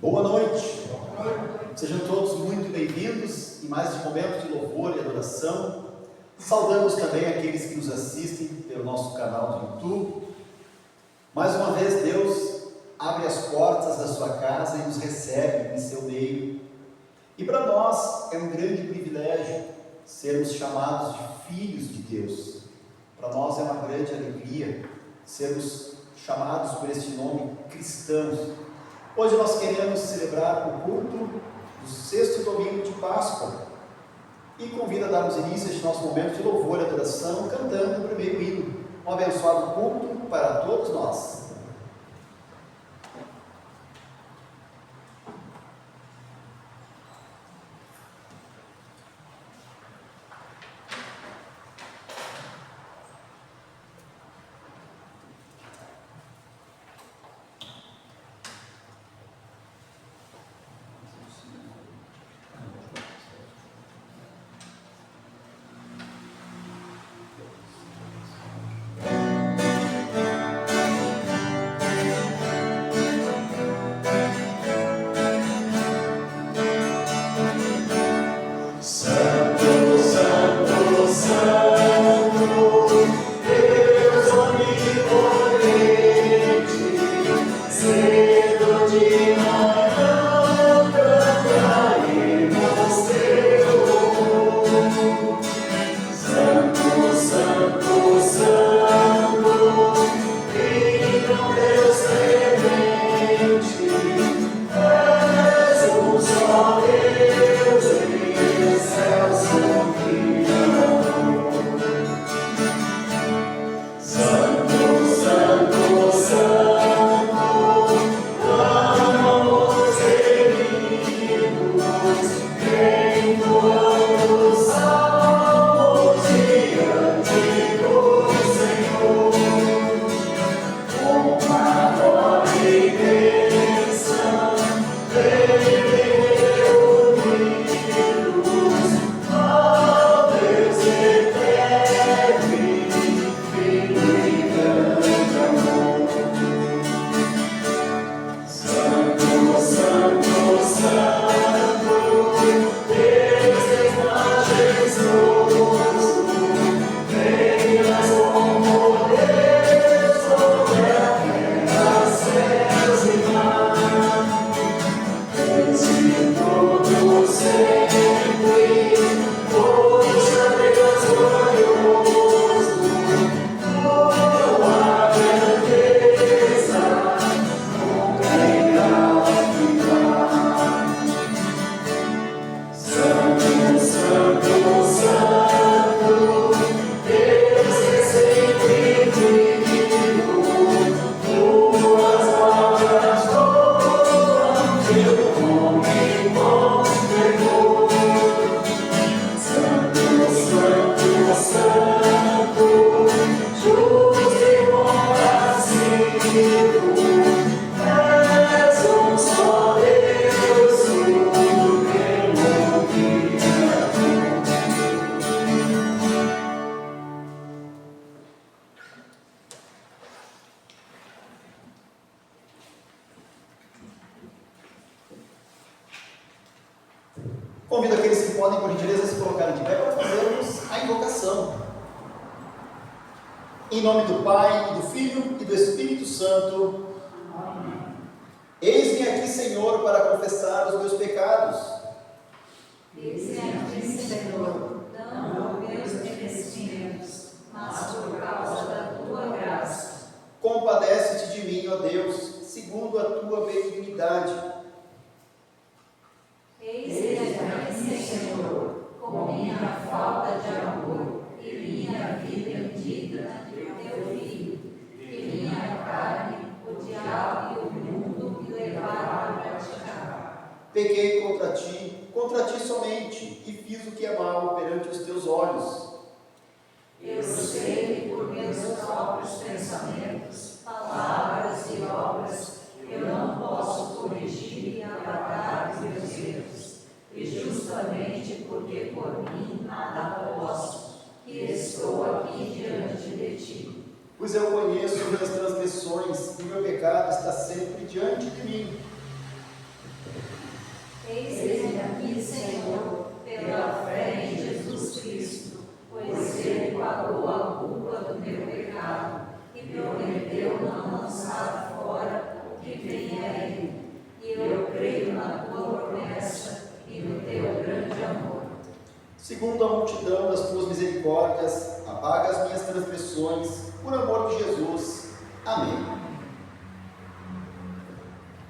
Boa noite. Sejam todos muito bem-vindos em mais um momento de louvor e adoração. Saudamos também aqueles que nos assistem pelo nosso canal do YouTube. Mais uma vez, Deus abre as portas da sua casa e nos recebe em seu meio. E para nós é um grande privilégio sermos chamados de filhos de Deus. Para nós é uma grande alegria sermos chamados por este nome cristãos. Hoje nós queremos celebrar o culto do 6º domingo de Páscoa e convido a darmos início a este nosso momento de louvor e adoração cantando o primeiro hino. Um abençoado culto para todos nós. Convido aqueles que podem, por gentileza, se colocarem de pé para fazermos a invocação. Em nome do Pai, e do Filho e do Espírito Santo. Amém. Eis-me aqui, Senhor, para confessar os meus pecados. Eis-me aqui, Senhor, não por meus merecimentos, mas por causa da tua graça. Compadece-te de mim, ó Deus, segundo a tua benignidade. Eis-me aqui, Senhor, com minha falta de amor e minha vida indigna de teu Filho, que minha carne, o diabo e o mundo me levaram a praticar. Pequei contra ti somente, e fiz o que é mal perante os teus olhos. Eu sei que por meus próprios pensamentos, palavras e obras, eu não posso corrigir e apagar os meus erros, e justamente porque por mim nada posso, que estou aqui diante de ti. Pois eu conheço minhas transgressões, e meu pecado está sempre diante de mim. Segundo a multidão das tuas misericórdias, apaga as minhas transgressões, por amor de Jesus. Amém.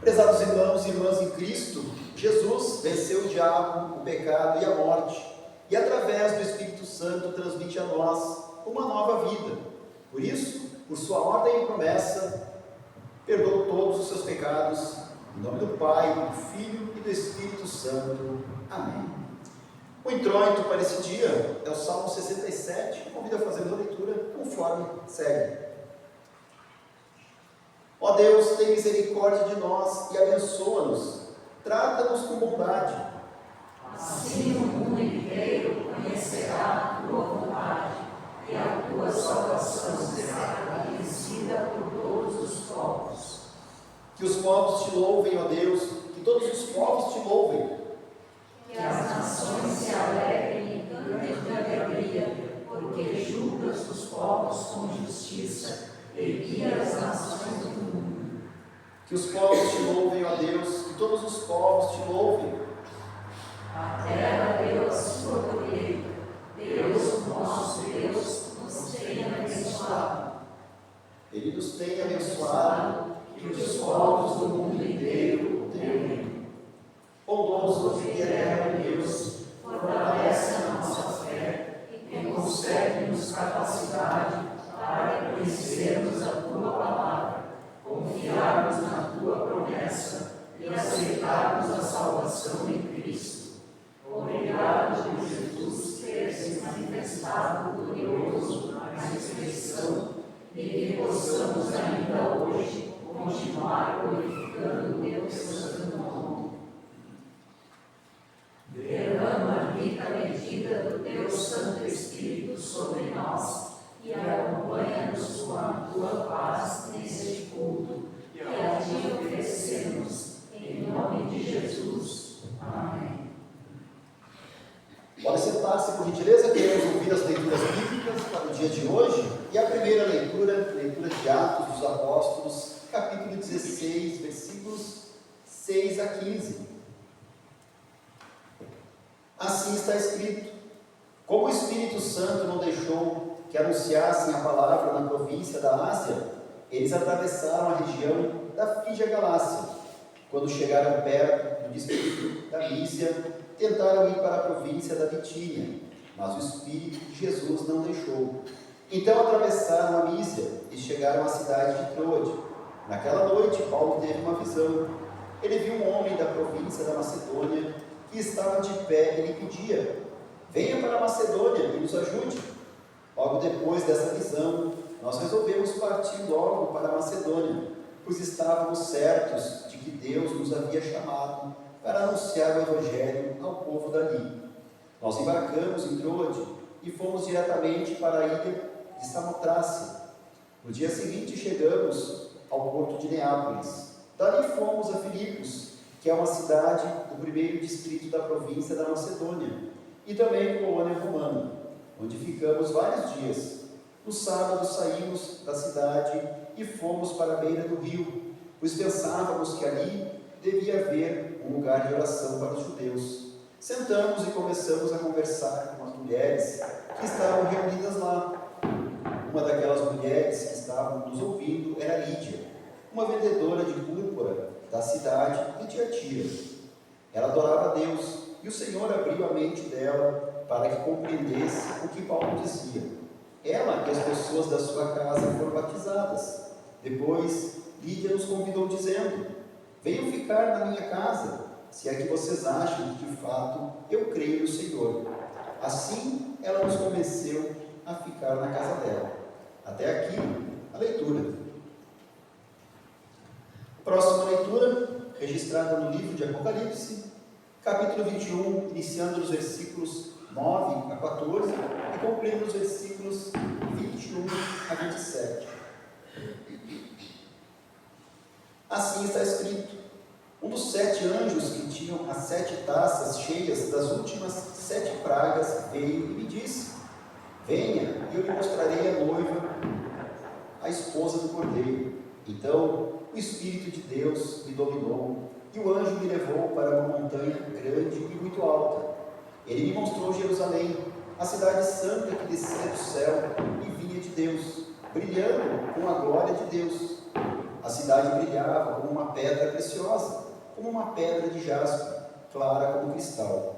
Prezados irmãos e irmãs em Cristo, Jesus venceu o diabo, o pecado e a morte, e através do Espírito Santo transmite a nós uma nova vida. Por isso, por sua ordem e promessa, perdoa todos os seus pecados, em nome do Pai, do Filho e do Espírito Santo. Amém. O introito para esse dia é o Salmo 67, convido a fazer a leitura conforme segue. Ó Deus, tem misericórdia de nós e abençoa-nos, trata-nos com bondade. Assim o mundo inteiro conhecerá a tua bondade, e a tua salvação será conhecida por todos os povos. Que os povos te louvem, ó Deus, que todos os povos te louvem. Que as nações se alegrem e cantem de alegria, porque julgas os povos com justiça e guias as nações do mundo. Que os povos te louvem, ó Deus, que todos os povos te louvem. A terra deu a sua colheita, Deus, o nosso Deus, nos tem abençoado. Ele nos tem abençoado, Que os povos do mundo inteiro o temem. bondoso e eterno Deus, Fortalece a nossa fé e concede-nos capacidade para conhecermos a tua palavra, confiarmos na tua promessa e aceitarmos a salvação em Cristo. Obrigado por Jesus ter se manifestado glorioso na ressurreição e que possamos ainda hoje continuar glorificando o teu santo nome. Derrama a rica medida do teu Santo Espírito sobre nós e acompanha-nos com a tua paz neste culto que a ti oferecemos, em nome de Jesus. Amém. Pode sentar-se, por gentileza, queremos ouvir as leituras bíblicas para o dia de hoje. E a primeira leitura de Atos dos Apóstolos, capítulo 16, versículos 6 a 15. Assim está escrito: como o Espírito Santo não deixou que anunciassem a palavra na província da Ásia, eles atravessaram a região da Frígia Galácia. Quando chegaram perto do distrito da Mísia, tentaram ir para a província da Bitínia, mas o Espírito de Jesus não deixou. Então atravessaram a Mísia e chegaram à cidade de Troade. Naquela noite, Paulo teve uma visão. Ele viu um homem da província da Macedônia que estava de pé e lhe pedia: venha para a Macedônia e nos ajude. Logo depois dessa visão, nós resolvemos partir logo para a Macedônia, pois estávamos certos de que Deus nos havia chamado para anunciar o Evangelho ao povo dali. Nós embarcamos em Troade e fomos diretamente para a ilha de Samotrácia. No dia seguinte chegamos ao porto de Neápolis. Dali fomos a Filipos, que é uma cidade do primeiro distrito da província da Macedônia, e também colônia romana, onde ficamos vários dias. No sábado saímos da cidade e fomos para a beira do rio, pois pensávamos que ali devia haver um lugar de oração para os judeus. Sentamos e começamos a conversar com as mulheres que estavam reunidas lá. Uma daquelas mulheres que estavam nos ouvindo era Lídia, uma vendedora de púrpura da cidade de Tiatira. Ela adorava a Deus, e o Senhor abriu a mente dela para que compreendesse o que Paulo dizia. Ela e as pessoas da sua casa foram batizadas. Depois, Lídia nos convidou dizendo: venham ficar na minha casa, se é que vocês acham que de fato eu creio no Senhor. Assim, ela nos convenceu a ficar na casa dela. Até aqui, a leitura. Próxima leitura, registrada no livro de Apocalipse, capítulo 21, iniciando nos versículos 9 a 14 e concluindo nos versículos 21 a 27. Assim está escrito: um dos 7 anjos que tinham as 7 taças cheias das últimas 7 pragas veio e me disse: venha, e eu lhe mostrarei a noiva, a esposa do Cordeiro. Então o Espírito de Deus me dominou, e o anjo me levou para uma montanha grande e muito alta. Ele me mostrou Jerusalém, a cidade santa que descia do céu e vinha de Deus, brilhando com a glória de Deus. A cidade brilhava como uma pedra preciosa, como uma pedra de jaspe, clara como cristal.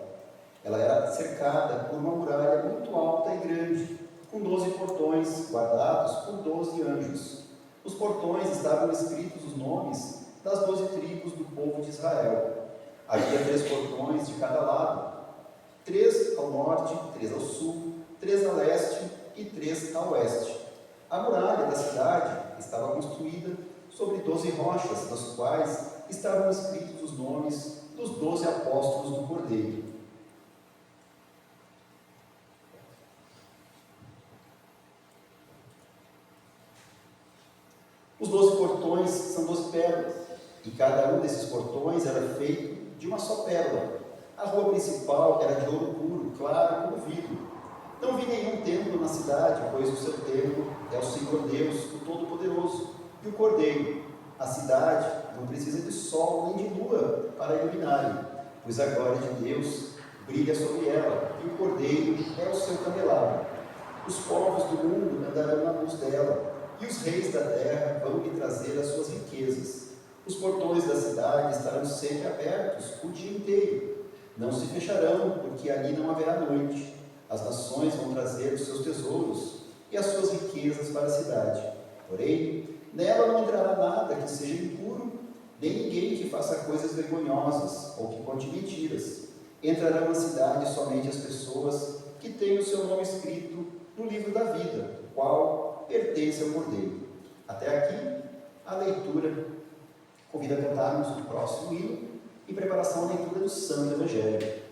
Ela era cercada por uma muralha muito alta e grande, com 12 portões guardados por 12 anjos. Os portões estavam escritos os nomes das 12 tribos do povo de Israel. Havia 3 portões de cada lado, 3 ao norte, 3 ao sul, 3 a leste e 3 a oeste. A muralha da cidade estava construída sobre 12 rochas, nas quais estavam escritos os nomes dos 12 apóstolos do Cordeiro. Os 12 portões são 12 pérolas, e cada um desses portões era feito de uma só pérola. A rua principal era de ouro puro, claro como vidro. Não vi nenhum templo na cidade, pois o seu templo é o Senhor Deus, o Todo-Poderoso, e o Cordeiro. A cidade não precisa de sol nem de lua para iluminarem, pois a glória de Deus brilha sobre ela, e o Cordeiro é o seu candelabro. Os povos do mundo andarão na luz dela, e os reis da terra vão lhe trazer as suas riquezas. Os portões da cidade estarão sempre abertos o dia inteiro. Não se fecharão, porque ali não haverá noite. As nações vão trazer os seus tesouros e as suas riquezas para a cidade. Porém, nela não entrará nada que seja impuro, nem ninguém que faça coisas vergonhosas ou que conte mentiras. Entrarão na cidade somente as pessoas que têm o seu nome escrito no livro da vida, o qual pertence ao Cordeiro. Até aqui, a leitura. Convido a cantarmos o próximo hino em preparação à leitura do Santo Evangelho.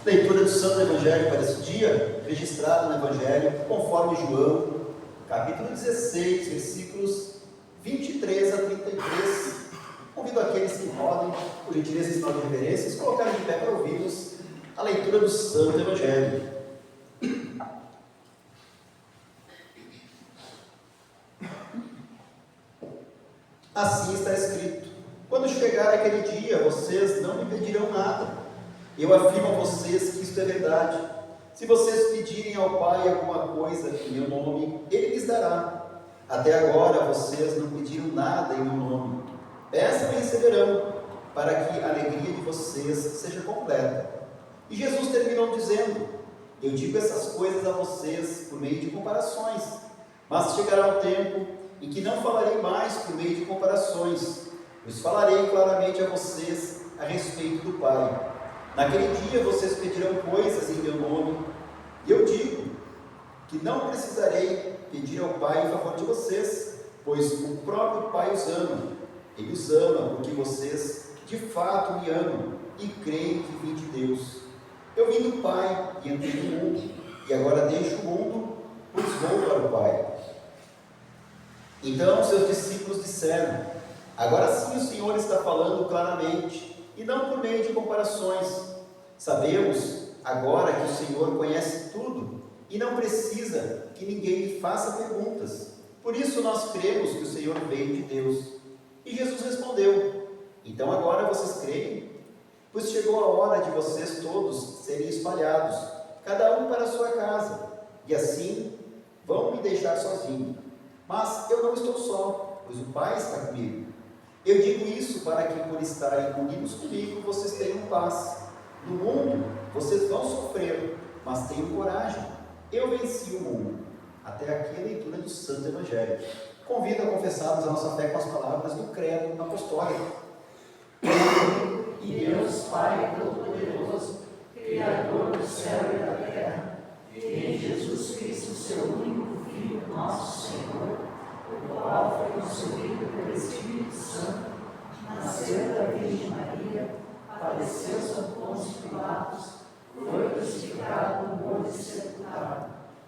Leitura do Santo Evangelho para esse dia, registrado no Evangelho, conforme João, capítulo 16, versículos 23 a 33. Convido aqueles que podem, por gentileza e sinal de reverência, se colocarem de pé para ouvirmos a leitura do Santo Evangelho. Assim está escrito: quando chegar aquele dia, vocês não me pedirão nada. Eu afirmo a vocês que isto é verdade. Se vocês pedirem ao Pai alguma coisa em meu nome, Ele lhes dará. Até agora vocês não pediram nada em meu nome. Peçam e receberão, para que a alegria de vocês seja completa. E Jesus terminou dizendo: eu digo essas coisas a vocês por meio de comparações, mas chegará o tempo em que não falarei mais por meio de comparações, pois falarei claramente a vocês a respeito do Pai. Naquele dia vocês pedirão coisas em meu nome, e eu digo que não precisarei pedir ao Pai em favor de vocês, pois o próprio Pai os ama. Ele os ama porque vocês de fato me amam e creem que vim de Deus. Eu vim do Pai e entrei no mundo, e agora deixo o mundo, pois vou para o Pai. Então seus discípulos disseram: agora sim o Senhor está falando claramente, e não por meio de comparações. Sabemos agora que o Senhor conhece tudo e não precisa que ninguém lhe faça perguntas. Por isso nós cremos que o Senhor veio de Deus. E Jesus respondeu: então agora vocês creem? Pois chegou a hora de vocês todos serem espalhados, cada um para a sua casa, e assim vão me deixar sozinho. Mas eu não estou só, pois o Pai está comigo. Eu digo isso para que, por estarem unidos comigo, vocês tenham paz. No mundo, vocês vão sofrer, mas tenham coragem. Eu venci o mundo. Até aqui a leitura do Santo Evangelho. Convido a confessarmos a nossa fé com as palavras do credo apostólico. E Deus Pai Todo-Poderoso, Criador do céu e da terra, e em Jesus Cristo, seu único Filho, nosso Senhor, o qual foi concebido pelo Espírito Santo, nasceu da Virgem Maria, padeceu sob Pôncio Pilatos, foi crucificado, morto e sepultado,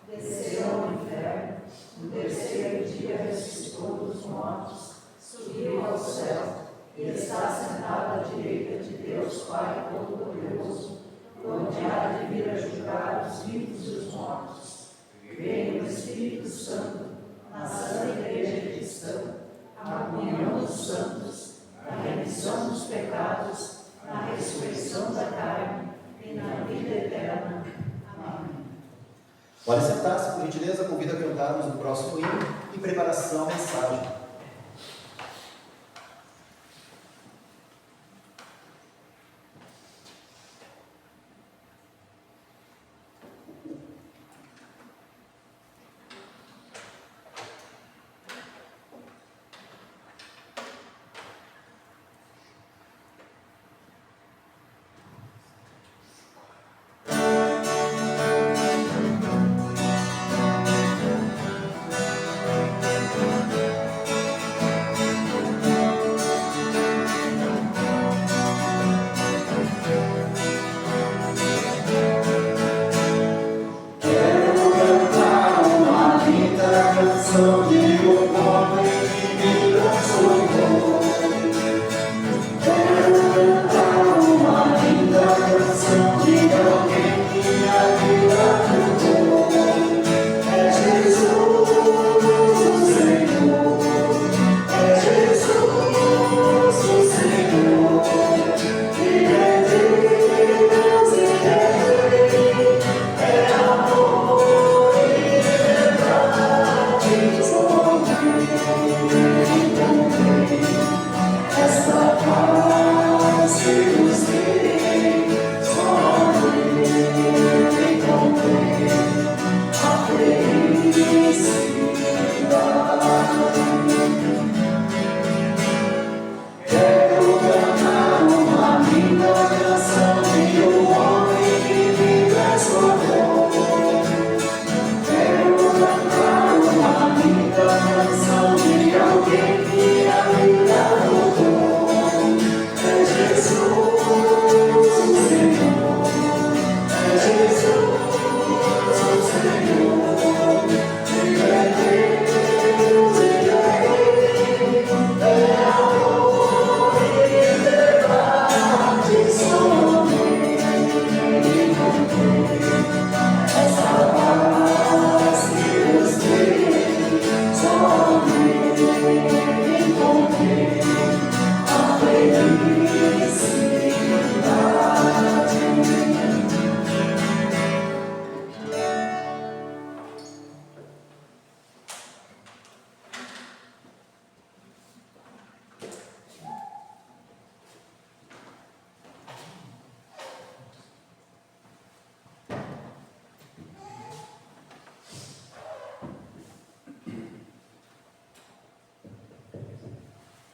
desceu ao inferno, no terceiro dia ressuscitou dos mortos, subiu ao céu e está sentado à direita de Deus Pai Todo-Poderoso, onde há de vir a julgar os vivos e os mortos. Creio no Espírito Santo, na Santa Igreja Cristã, na comunhão dos santos, na remissão dos pecados, na ressurreição da carne e na vida eterna. Amém. Pode sentar-se, por gentileza, convido a cantarmos o próximo hino em preparação à mensagem.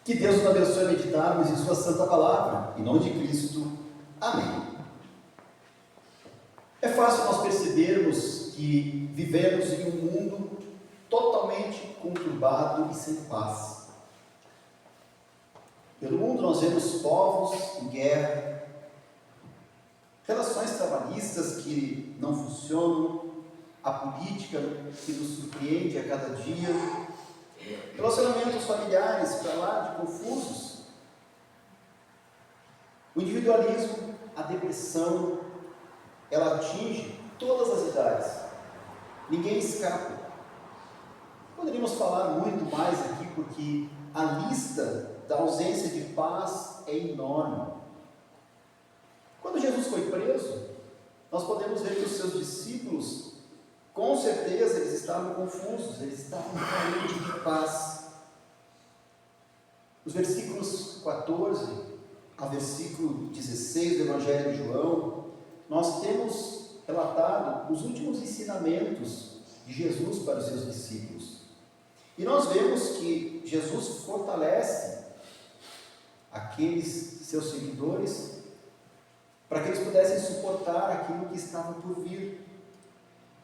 Que Deus nos abençoe a meditarmos em sua santa palavra. Em nome de Cristo. Amém. É fácil nós percebermos que vivemos em um mundo totalmente conturbado e sem paz. Pelo mundo nós vemos povos em guerra, relações trabalhistas que não funcionam, a política que nos surpreende a cada dia, relacionamentos familiares para lá de confusos, o individualismo, a depressão, ela atinge todas as idades, ninguém escapa. Poderíamos falar muito mais aqui, porque a lista da ausência de paz é enorme. Quando Jesus foi preso, nós podemos ver que os seus discípulos, com certeza, eles estavam confusos, eles estavam carentes de paz. Os versículos 14 ao versículo 16 do Evangelho de João, nós temos relatado os últimos ensinamentos de Jesus para os seus discípulos. E nós vemos que Jesus fortalece aqueles seus seguidores para que eles pudessem suportar aquilo que estava por vir.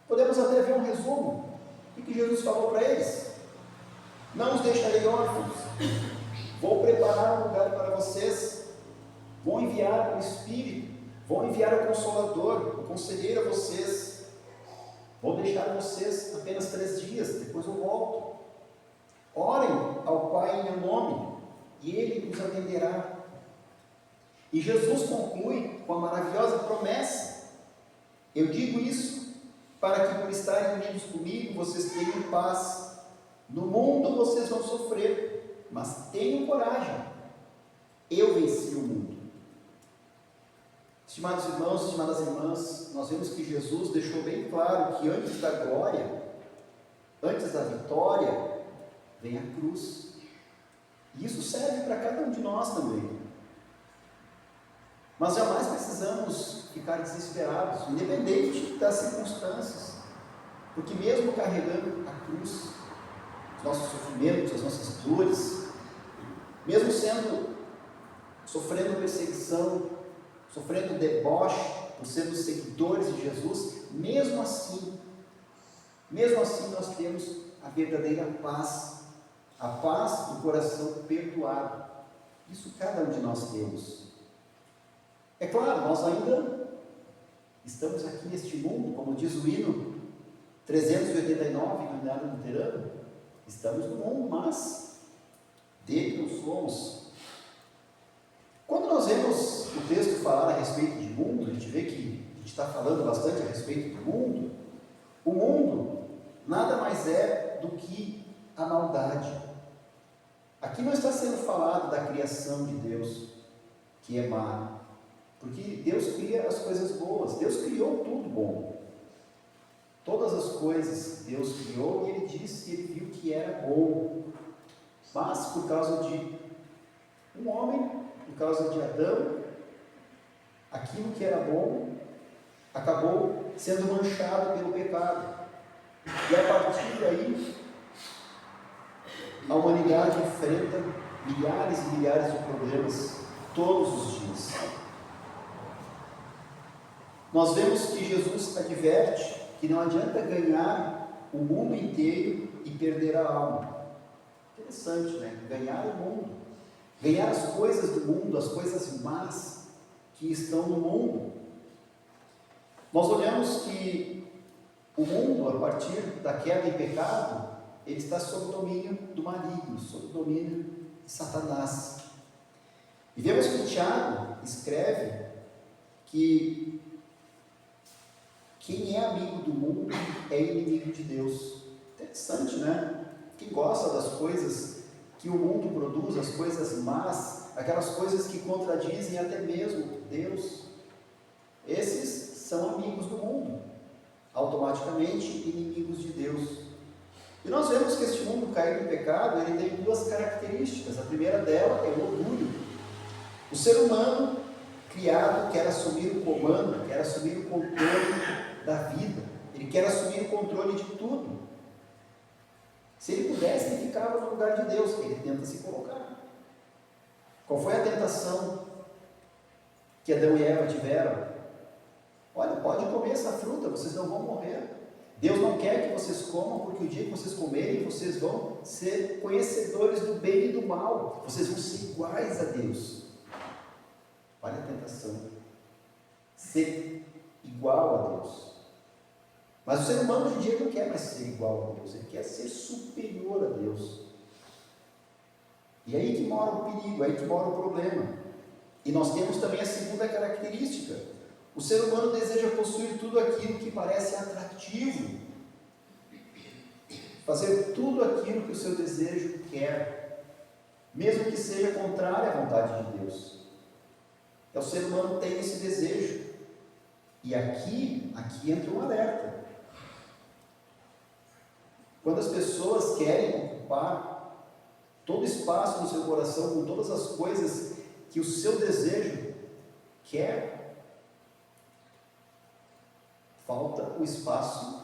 Podemos até ver um resumo. O que Jesus falou para eles? Não os deixarei órfãos. Vou preparar um lugar para vocês. Vou enviar o Espírito. Vou enviar o Consolador, o Conselheiro a vocês. Vou deixar vocês apenas 3 dias, depois eu volto. Orem ao Pai em meu nome, e Ele os atenderá. E Jesus conclui com a maravilhosa promessa: eu digo isso para que, por estarem unidos comigo, vocês tenham paz. No mundo vocês vão sofrer, mas tenham coragem. Eu venci o mundo. Estimados irmãos, estimadas irmãs, nós vemos que Jesus deixou bem claro que antes da glória, antes da vitória, vem a cruz. E isso serve para cada um de nós também. Mas jamais precisamos ficar desesperados, independente das circunstâncias, porque mesmo carregando a cruz, os nossos sofrimentos, as nossas dores, mesmo sofrendo perseguição, sofrendo deboche por sermos seguidores de Jesus, mesmo assim nós temos a verdadeira paz, a paz do coração perdoado. Isso cada um de nós temos. É claro, nós ainda estamos aqui neste mundo, como diz o hino 389 do Hino Luterano, estamos no mundo, mas dele não somos. Quando nós vemos o texto falar a respeito de mundo, a gente vê que a gente está falando bastante a respeito do mundo. O mundo nada mais é do que a maldade. Aqui não está sendo falado da criação de Deus, que é má, porque Deus cria as coisas boas, Deus criou tudo bom. Todas as coisas Deus criou e Ele disse que Ele viu que era bom. Mas por causa de um homem, por causa de Adão, aquilo que era bom acabou sendo manchado pelo pecado. E a partir daí, a humanidade enfrenta milhares e milhares de problemas todos os dias. Nós vemos que Jesus adverte que não adianta ganhar o mundo inteiro e perder a alma. Interessante, né? Ganhar o mundo, ganhar as coisas do mundo, as coisas más que estão no mundo. Nós olhamos que o mundo, a partir da queda em pecado, ele está sob o domínio do maligno, sob o domínio de Satanás. E vemos que Tiago escreve que quem é amigo do mundo é inimigo de Deus. Interessante, né? Quem gosta das coisas que o mundo produz, as coisas más, aquelas coisas que contradizem até mesmo Deus, esses são amigos do mundo, automaticamente inimigos de Deus. E nós vemos que este mundo caído em pecado, ele tem 2 características. A primeira dela é o orgulho. O ser humano criado quer assumir o comando, quer assumir o controle da vida, ele quer assumir o controle de tudo. Se ele pudesse, ele ficava no lugar de Deus, ele tenta se colocar. Qual foi a tentação que Adão e Eva tiveram? Olha, pode comer essa fruta, vocês não vão morrer. Deus não quer que vocês comam, porque o dia que vocês comerem, vocês vão ser conhecedores do bem e do mal. Vocês vão ser iguais a Deus. Olha a tentação. Ser igual a Deus. Mas o ser humano hoje em dia não quer mais ser igual a Deus, ele quer ser superior a Deus. E aí que mora o perigo, aí que mora o problema. E nós temos também a segunda característica. O ser humano deseja possuir tudo aquilo que parece atrativo. Fazer tudo aquilo que o seu desejo quer, mesmo que seja contrário à vontade de Deus. O ser humano tem esse desejo. E aqui entra um alerta. Quando as pessoas querem ocupar todo o espaço no seu coração com todas as coisas que o seu desejo quer, falta o espaço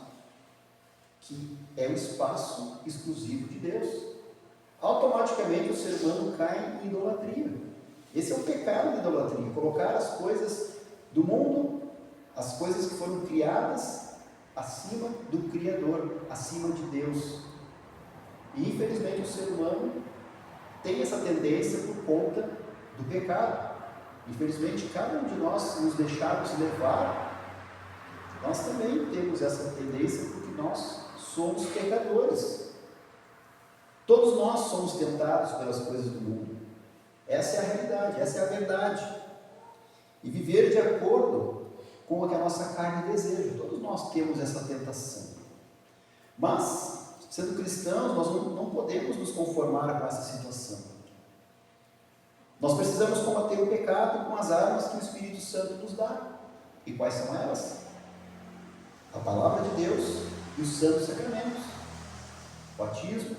que é o espaço exclusivo de Deus. Automaticamente o ser humano cai em idolatria. Esse é o pecado da idolatria, colocar as coisas do mundo, as coisas que foram criadas, acima do Criador, acima de Deus. E infelizmente o ser humano tem essa tendência por conta do pecado. Infelizmente, cada um de nós nos deixarmos levar, nós também temos essa tendência porque nós somos pecadores. Todos nós somos tentados pelas coisas do mundo. Essa é a realidade, essa é a verdade. E viver de acordo com o que a nossa carne deseja. Todos nós temos essa tentação. Mas, sendo cristãos, nós não podemos nos conformar com essa situação. Nós precisamos combater o pecado com as armas que o Espírito Santo nos dá. E quais são elas? A palavra de Deus e os santos sacramentos. Batismo,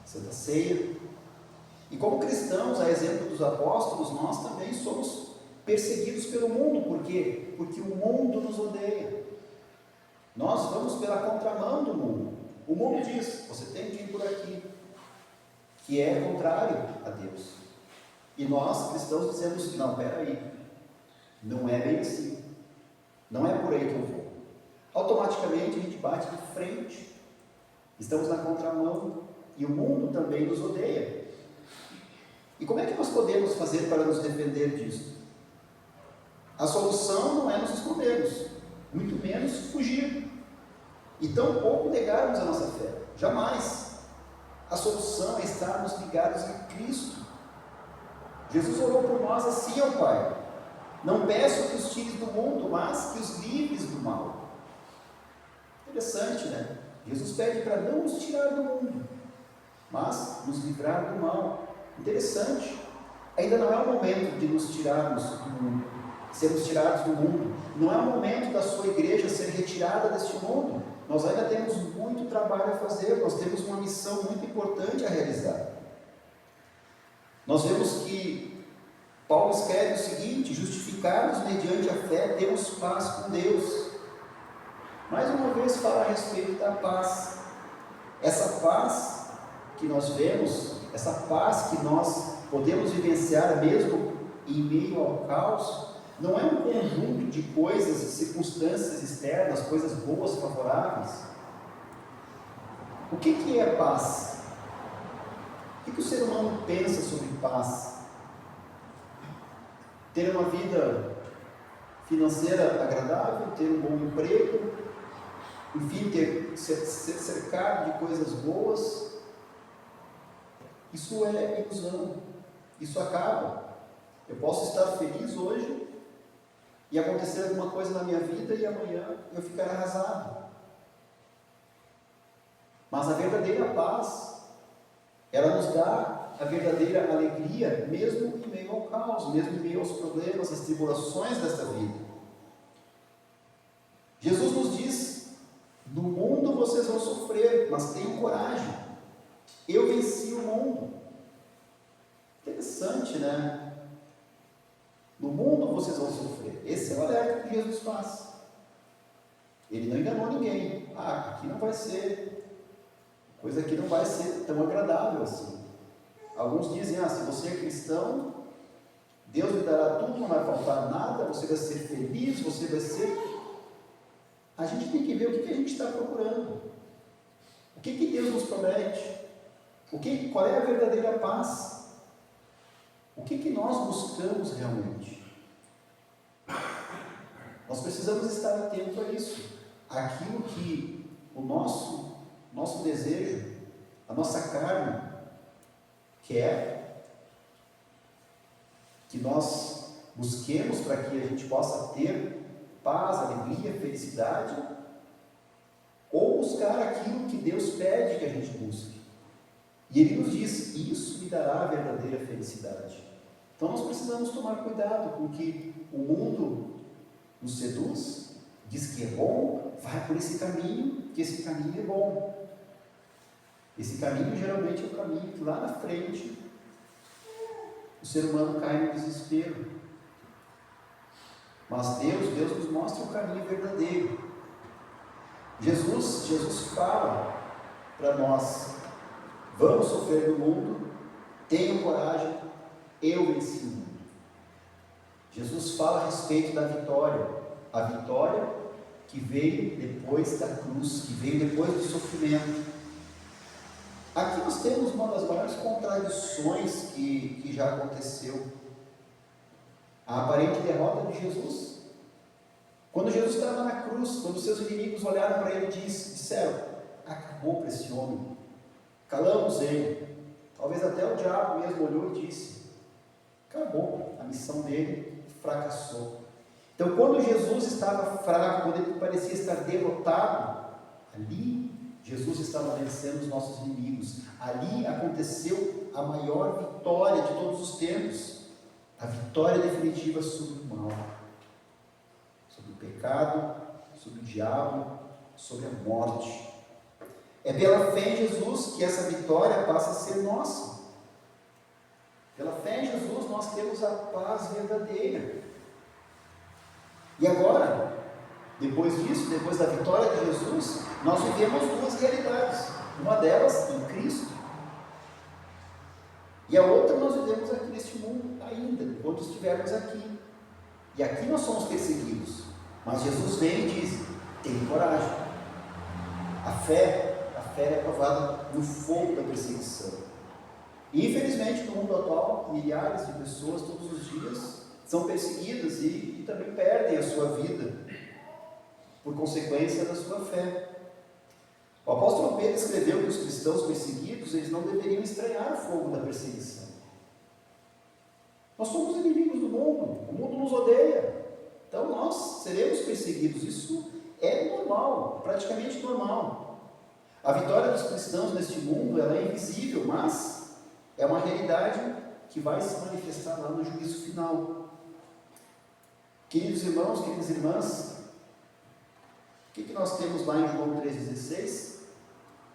Santa Ceia. E como cristãos, a exemplo dos apóstolos, nós também somos perseguidos pelo mundo. Por quê? Porque o mundo nos odeia. Nós vamos pela contramão do mundo. O mundo diz, você tem que ir por aqui, que é contrário a Deus. E nós, cristãos, dizemos, não, peraí, não é bem assim. Não é por aí que eu vou. Automaticamente a gente bate de frente. Estamos na contramão e o mundo também nos odeia. E como é que nós podemos fazer para nos defender disso? A solução não é nos escondermos, muito menos fugir, e tampouco negarmos a nossa fé, jamais. A solução é estarmos ligados em Cristo. Jesus orou por nós assim ao Pai: não peço que os tires do mundo, mas que os livres do mal. Interessante, né? Jesus pede para não nos tirar do mundo, mas nos livrar do mal. Interessante. Ainda não é o momento de nos tirarmos do mundo, sermos tirados do mundo. Não é o momento da sua igreja ser retirada deste mundo. Nós ainda temos muito trabalho a fazer, nós temos uma missão muito importante a realizar. Nós vemos que Paulo escreve o seguinte: justificados mediante a fé, temos paz com Deus. Mais uma vez fala a respeito da paz. Essa paz que nós vemos, essa paz que nós podemos vivenciar mesmo em meio ao caos, não é um conjunto de coisas, circunstâncias externas, coisas boas, favoráveis. O que é paz? O que o ser humano pensa sobre paz? Ter uma vida financeira agradável, ter um bom emprego, enfim, ser cercado de coisas boas. Isso é ilusão, isso acaba. Eu posso estar feliz hoje e acontecer alguma coisa na minha vida e amanhã eu ficar arrasado. Mas a verdadeira paz, ela nos dá a verdadeira alegria, mesmo em meio ao caos, mesmo em meio aos problemas, às tribulações desta vida. Jesus nos diz: no mundo vocês vão sofrer, mas tenham coragem, eu venci o mundo. Interessante, né? No mundo vocês vão sofrer. Esse é o alerta que Jesus faz. Ele não enganou ninguém. Aqui não vai ser, coisa aqui não vai ser tão agradável assim. Alguns dizem, se você é cristão, Deus lhe dará tudo, não vai faltar nada, você vai ser feliz, você vai ser... A gente tem que ver o que a gente está procurando. O que Deus nos promete? Qual é a verdadeira paz? O que nós buscamos realmente? Nós precisamos estar atentos a isso. Aquilo que o nosso desejo, a nossa carne quer, que nós busquemos para que a gente possa ter paz, alegria, felicidade, ou buscar aquilo que Deus pede que a gente busque. E Ele nos diz, isso me dará a verdadeira felicidade. Então nós precisamos tomar cuidado com o que o mundo nos seduz, diz que é bom, vai por esse caminho, que esse caminho é bom. Esse caminho geralmente é o caminho que lá na frente o ser humano cai no desespero. Mas Deus nos mostra o caminho verdadeiro. Jesus fala para nós, vamos sofrer no mundo, tenham coragem, eu venci o mundo. Jesus fala a respeito da vitória, a vitória que veio depois da cruz, que veio depois do sofrimento. Aqui nós temos uma das maiores contradições que já aconteceu. A aparente derrota de Jesus. Quando Jesus estava na cruz, quando seus inimigos olharam para ele e disseram, acabou para esse homem, calamos ele. Talvez até o diabo mesmo olhou e disse, acabou, a missão dele fracassou. Então quando Jesus estava fraco, quando ele parecia estar derrotado, ali Jesus estava vencendo os nossos inimigos. Ali aconteceu a maior vitória de todos os tempos, a vitória definitiva sobre o mal, sobre o pecado, sobre o diabo, sobre a morte. É pela fé em Jesus que essa vitória passa a ser nossa. Pela fé em Jesus nós temos a paz verdadeira. E agora, depois disso, depois da vitória de Jesus, nós vivemos duas realidades. Uma delas em Cristo, e a outra nós vivemos aqui neste mundo ainda, enquanto estivermos aqui. E aqui nós somos perseguidos, mas Jesus vem e diz, tenha coragem. A fé é provada no fogo da perseguição. E infelizmente no mundo atual, milhares de pessoas todos os dias são perseguidas e também perdem a sua vida por consequência da sua fé. O apóstolo Pedro escreveu que os cristãos perseguidos, eles não deveriam estranhar o fogo da perseguição. Nós somos inimigos do mundo, o mundo nos odeia, então nós seremos perseguidos, isso é normal, praticamente normal. A vitória dos cristãos neste mundo, ela é invisível, mas é uma realidade que vai se manifestar lá no juízo final. Queridos irmãos, queridas irmãs, o que nós temos lá em João 3,16?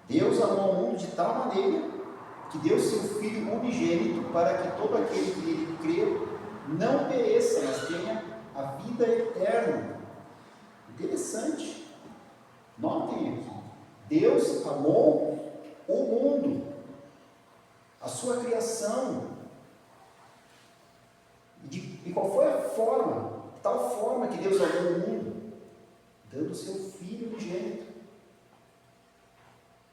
Deus amou o mundo de tal maneira que deu seu Filho unigênito para que todo aquele que nele crê não pereça, mas tenha a vida eterna. Interessante. Notem aqui. Deus amou o mundo, a sua criação. E qual foi a forma? Tal forma que Deus amou o mundo, dando o seu Filho unigênito,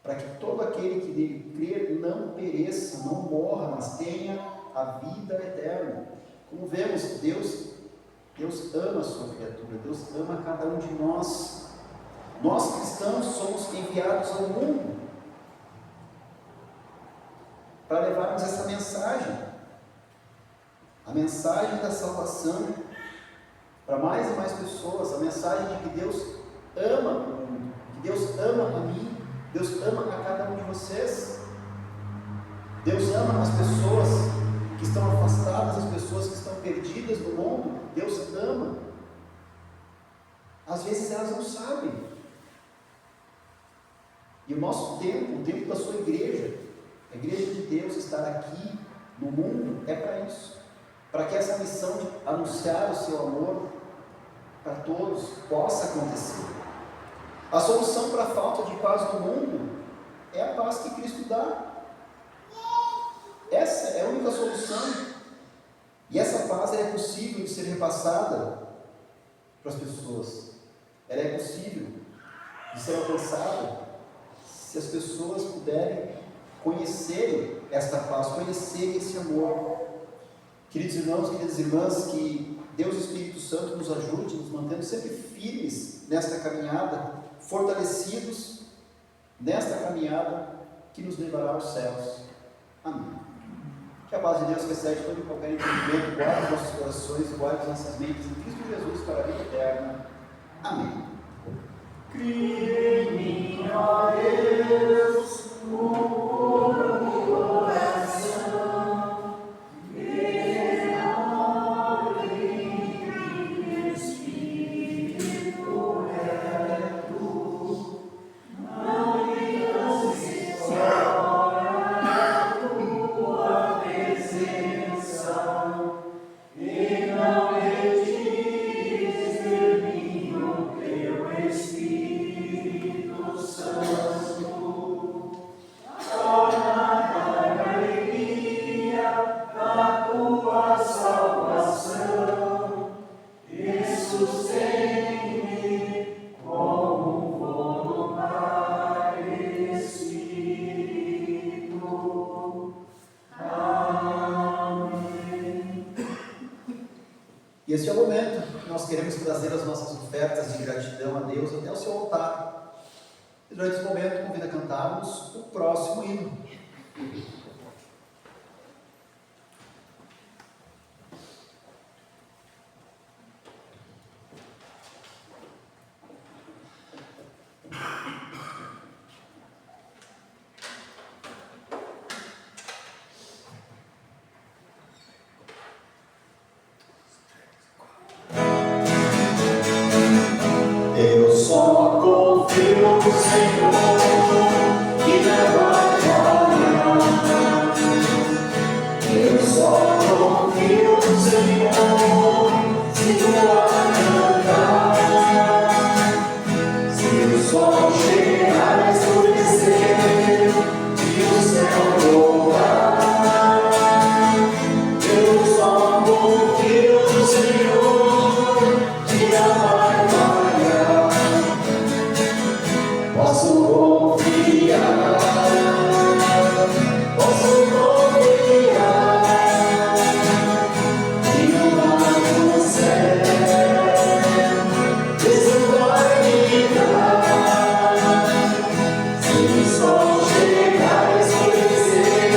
para que todo aquele que nele crer não pereça, não morra, mas tenha a vida eterna. Como vemos, Deus ama a sua criatura, Deus ama cada um de nós. Nós cristãos somos enviados ao mundo para levarmos essa mensagem, a mensagem da salvação, para mais e mais pessoas, a mensagem de que Deus ama o mundo, que Deus ama a mim, Deus ama a cada um de vocês. Deus ama as pessoas que estão afastadas, as pessoas que estão perdidas no mundo. Deus ama. Às vezes elas não sabem. E o nosso tempo, o tempo da sua igreja, a igreja de Deus estar aqui no mundo, é para isso. Para que essa missão de anunciar o seu amor para todos possa acontecer. A solução para a falta de paz no mundo é a paz que Cristo dá. Essa é a única solução. E essa paz é possível de ser repassada para as pessoas. Ela é possível de ser alcançada se as pessoas puderem conhecerem esta paz, conhecerem esse amor. Queridos irmãos, queridas irmãs, que Deus Espírito Santo nos ajude, nos mantendo sempre firmes nesta caminhada, fortalecidos nesta caminhada que nos levará aos céus. Amém. Que a paz de Deus, que excede todo e qualquer entendimento, guarde nossos corações e guarde nossas mentes em Cristo Jesus para a vida eterna. Amém. Crie em mim, ó Deus, coração, renove em espírito reto, não me canses fora a tua presença, e não retires de mim o teu Espírito Santo. Torna a alegria da tua salvação e sustente-me com um voluntário Espírito. Amém. E este é o momento que nós queremos trazer as nossas ofertas de gratidão a Deus até o seu altar. E durante esse momento, convido a cantarmos o próximo hino. Eu só confio no Senhor que não vai falhar. Eu só confio no Senhor se tu andar. Se o sol chegar a escurecer e o céu voltar, eu só confio no Senhor que não vai falhar. Posso confiar, e no mar do céu, isso vai me dar. Se o sol chegar a escurecer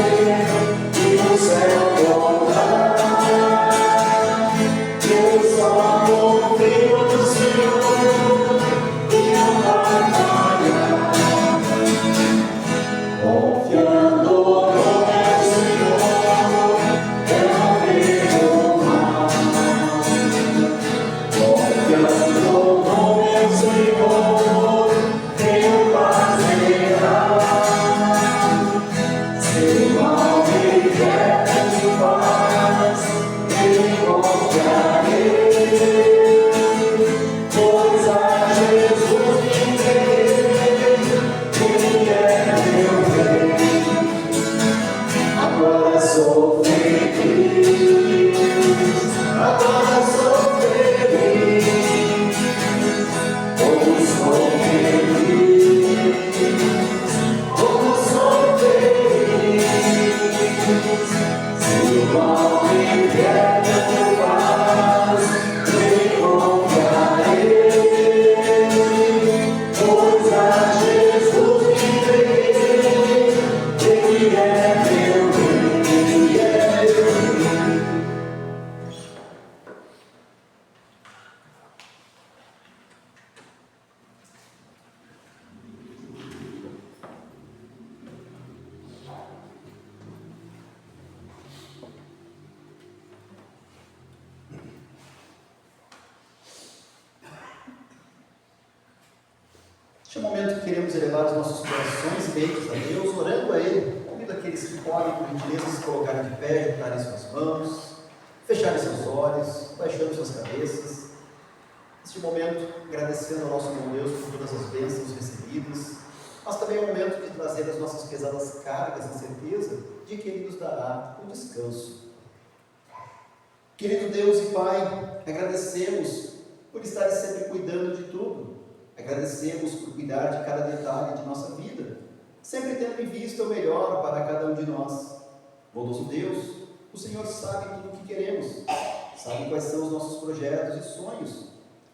e o céu voltar, eu só confio no Senhor e não vai falhar. Confiando no meu Senhor, eu não vejo mal. Confiando no meu Senhor, tenho paz real. Se o mal me vier de paz, eu confiarei. Pois a Jesus me entreguei, Ele é meu rei. Agora sou feliz, agora sou feliz. Como sou feliz, como sou feliz. Se o mal me vier de paz, eu confiarei. Pois a Jesus me entreguei, Ele é meu rei, Ele é meu rei. Este é o momento que queremos elevar os nossos corações feitos a Deus, orando a Ele. Convido aqueles que podem, por gentileza, se colocarem de pé, juntarem suas mãos, fecharem seus olhos, baixando suas cabeças. Neste momento, agradecendo ao nosso bom Deus por todas as bênçãos recebidas, mas também é o momento de trazer as nossas pesadas cargas, na certeza de que Ele nos dará um descanso. Querido Deus e Pai, agradecemos por estar sempre cuidando de tudo. Agradecemos por cuidar de cada detalhe de nossa vida, sempre tendo em vista o melhor para cada um de nós. Bondoso Deus, o Senhor sabe tudo o que queremos, sabe quais são os nossos projetos e sonhos.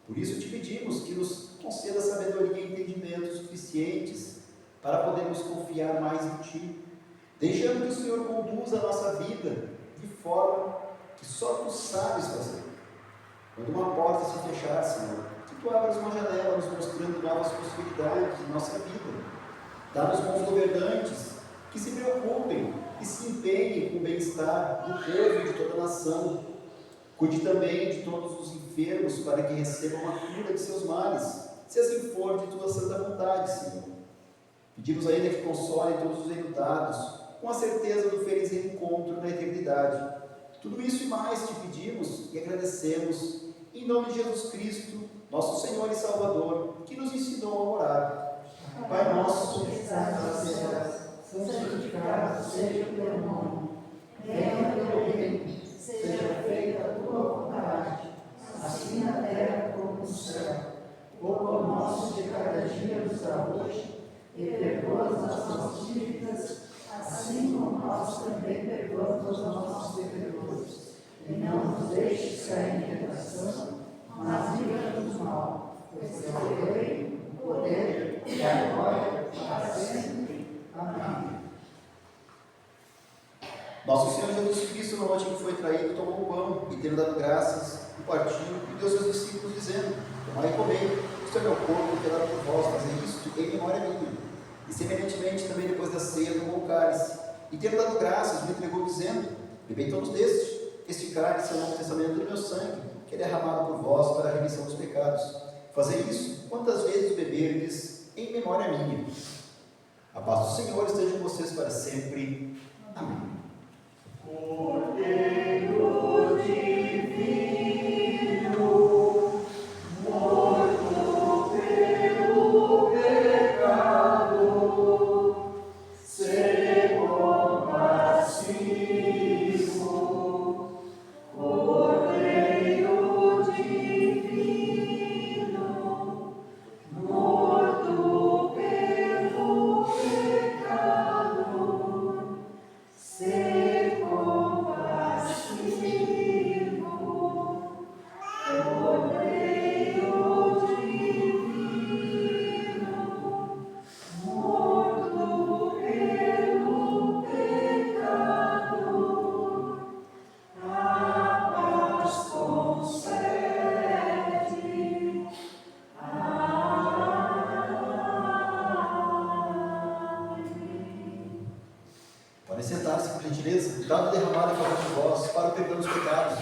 Por isso te pedimos que nos conceda sabedoria e entendimento suficientes para podermos confiar mais em Ti, deixando que o Senhor conduza a nossa vida de forma que só Tu sabes fazer. Quando uma porta se fechar, Senhor, que Tu abras uma janela nos mostrando novas possibilidades de nossa vida. Dá-nos bons governantes que se preocupem e se empenhem com o bem-estar do povo e de toda a nação. Cuide também de todos os enfermos para que recebam a cura de seus males, se assim for de Tua santa vontade, Senhor. Pedimos ainda que console todos os enlutados, com a certeza do feliz reencontro na eternidade. Tudo isso e mais te pedimos e agradecemos, em nome de Jesus Cristo, nosso Senhor e Salvador, que nos ensinou a orar. Pai nosso, que estás nos céus, santificado seja o teu nome. Venha o teu reino, seja feita a tua vontade, assim na terra como no céu. O pão nosso de cada dia nos dá hoje, e perdoa as nossas dívidas, assim como nós também perdoamos aos nossos devedores. E não nos deixes cair em tentação, mas livra-nos do mal, pois é o reino, o poder e a glória para sempre. Amém. Nosso Senhor Jesus Cristo, na noite em que foi traído, tomou o pão e, tendo dado graças, o partiu e deu aos seus discípulos, dizendo: tomai e comei, isto é meu corpo, que é dado por vós, fazei isto em memória minha. E semelhantemente também depois da ceia tomou o cálice, e tendo dado graças, me entregou, dizendo: bebei todos destes, este cálice é o novo testamento do meu sangue, que é derramado por vós para a remissão dos pecados. Fazei isso quantas vezes beberdes em memória minha. A paz do Senhor esteja com vocês para sempre. Amém. Cordeiro divino, morto pelo pecado, se compassivo. Cordeiro divino, morto pelo pecado, se compassivo. Cordeiro divino, morto pelo pecado, a paz concede. Amém. Podem sentar-se, por gentileza. Dado derramado em favor de vós, para o perdão dos pecados.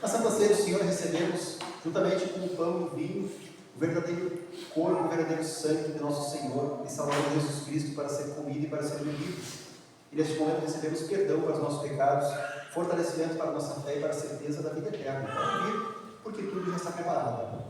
Na Santa Ceia do Senhor recebemos, juntamente com o pão e o vinho, o verdadeiro corpo, o verdadeiro sangue de nosso Senhor e Salvador Jesus Cristo, para ser comido e para ser bebido. E neste momento recebemos perdão para os nossos pecados, fortalecimento para a nossa fé e para a certeza da vida eterna. Pode vir, porque tudo já está preparado.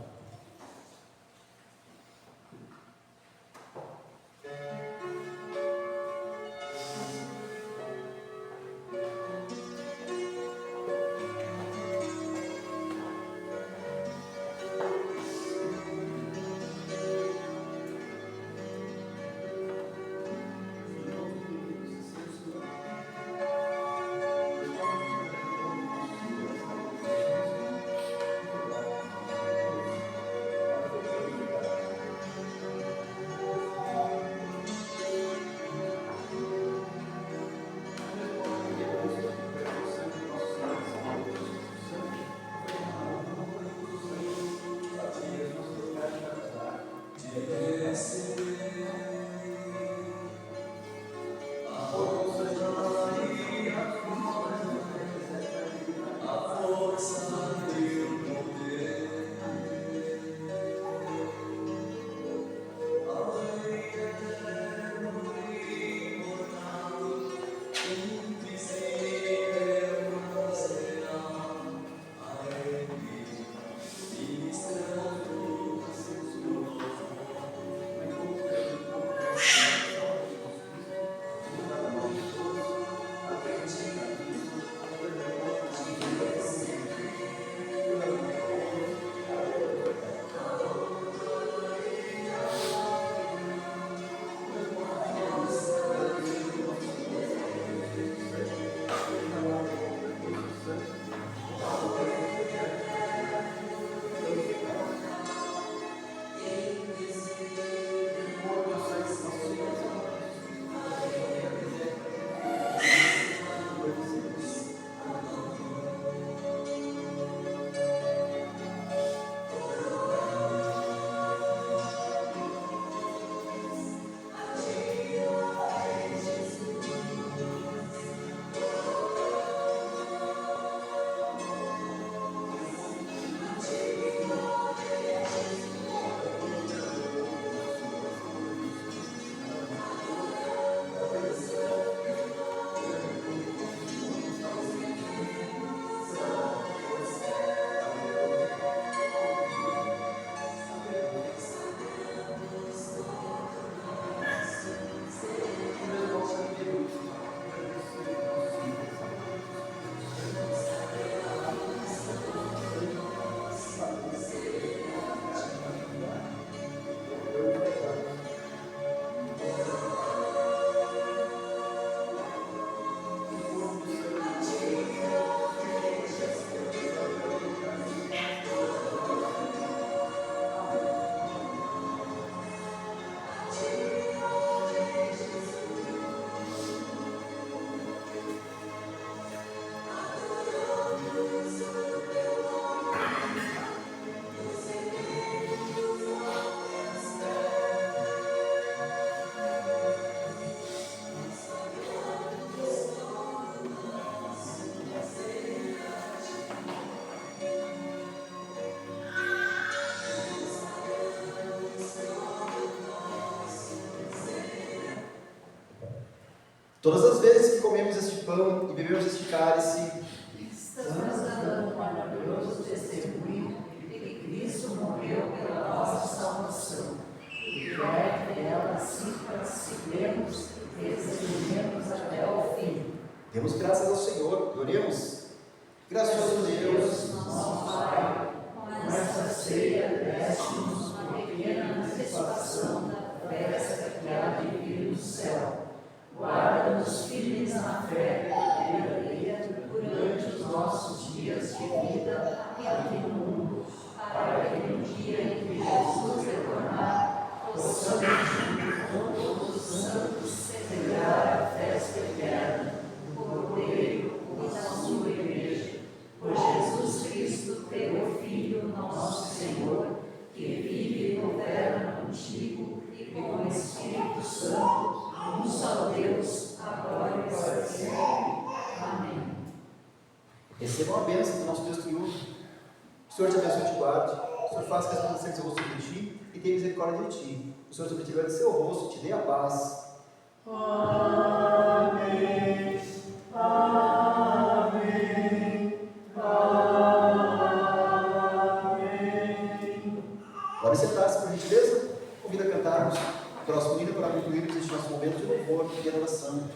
Todas as vezes que comemos este pão e bebemos este cálice, estamos dando um maravilhoso testemunho de que Cristo morreu pela nossa salvação. E fé dela assim participemos e testemunhemos até o fim. demos graças ao Senhor, oremos. Gracioso Deus, nosso Pai, com esta ceia deste-nos uma pequena antecipação da festa que há de vir do céu. Guarda-nos firmes na fé verdadeira durante os nossos dias de vida aqui no mundo, para que no dia em que Jesus retornar, possamos junto com todos os santos celebrar a festa eterna do Cordeiro e da sua Igreja. Por Jesus Cristo, teu Filho, nosso Senhor, que vive e governa contigo e com o Espírito Santo, um só Deus, agora e para sempre. Amém. recebam a bênção do nosso Deus triunfo. O Senhor te abençoe e te guarde. O Senhor faça que as bênçãos do seu rosto sobre ti e tenha misericórdia de ti. O Senhor sobre ti levante seu rosto e te dê a paz. Amém. Amém. Amém. Pode sentar-se, por gentileza. Convido a cantarmos o próximo hino para concluirmos este nosso momento de louvor e adoração.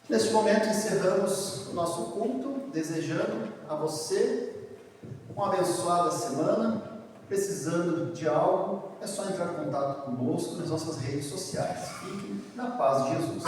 Neste momento encerramos o nosso culto, desejando a você uma abençoada semana. Precisando de algo, é só entrar em contato conosco nas nossas redes sociais. Fiquem na paz de Jesus.